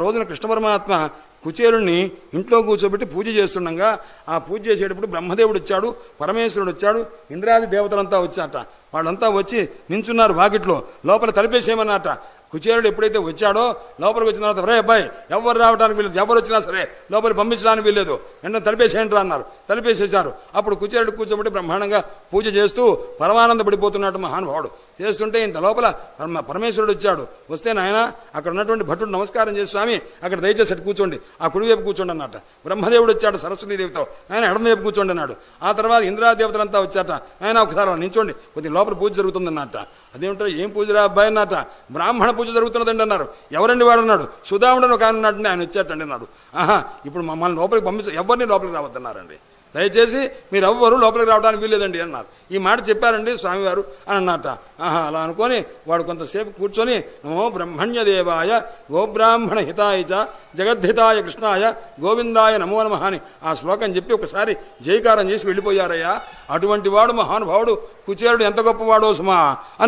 రోజున కృష్ణ పరమాత్మ కుచేరుణ్ణి ఇంట్లో కూర్చోబెట్టి పూజ చేస్తుండగా ఆ పూజ చేసేటప్పుడు బ్రహ్మదేవుడు వచ్చాడు, పరమేశ్వరుడు వచ్చాడు, ఇంద్రాది దేవతలంతా వచ్చాట. వాళ్ళంతా వచ్చి నించున్నారు వాకిట్లో. లోపల తలిపేసేయమన్నట. కుచేరుడు ఎప్పుడైతే వచ్చాడో లోపలికి వచ్చిన తర్వాత రే అబ్బాయి ఎవరు రావడానికి వీల్లేదు, ఎవరు వచ్చినా సరే లోపలికి పంపించడానికి వీల్లేదు, వెంటనే తలిపేసేయండి అన్నారు. తలిపేసేశారు. అప్పుడు కుచేరుడు కూర్చోబెట్టి బ్రహ్మాండంగా పూజ చేస్తూ పరమానంద పడిపోతున్నాడు మహానుభావుడు. చేస్తుంటే ఇంత లోపల పరమేశ్వరుడు వచ్చాడు. వస్తే నాయన అక్కడ ఉన్నటువంటి భటుడు నమస్కారం చేసి స్వామి అక్కడ దయచేసి అటు కూర్చోండి, ఆ కుడివైపు కూర్చోండి అన్నట్ట. బ్రహ్మదేవుడు వచ్చాడు సరస్వతీదేవితో, ఆయన ఎడమవైపు కూర్చోండి అన్నాడు. ఆ తర్వాత ఇంద్రాదేవతలంతా వచ్చాట. ఆయన ఒకసారి నించోండి, కొద్ది లోపల పూజ జరుగుతుందన్నట్ట. అదేమిటో ఏం పూజరా అబ్బాయి అన్నట్ట. బ్రాహ్మణ పూజ జరుగుతున్నదండి అన్నారు. ఎవరండి వాడు అన్నాడు. సుధాముడని ఒక ఆయన ఉన్నాడు, ఆయన వచ్చాటండి అన్నాడు. ఆహా, ఇప్పుడు మమ్మల్ని లోపలికి పంపించ ఎవరిని లోపలికి రావద్దన్నారండి. దయచేసి మీరు ఎవ్వరు లోపలికి రావడానికి వీల్లేదండి అన్నారు. ఈ మాట చెప్పారండి స్వామివారు అని అన్నట్ట. ఆహా, అలా అనుకొని వాడు కొంతసేపు కూర్చొని నమో బ్రహ్మణ్యదేవాయ గోబ్రాహ్మణ హితాయ చ జగద్ధితాయ కృష్ణాయ గోవిందాయ నమో నమః అని ఆ శ్లోకం చెప్పి ఒకసారి జయకారం చేసి వెళ్ళిపోయారయ్యా. అటువంటి వాడు మహానుభావుడు కుచేరుడు ఎంత గొప్పవాడో సుమా అని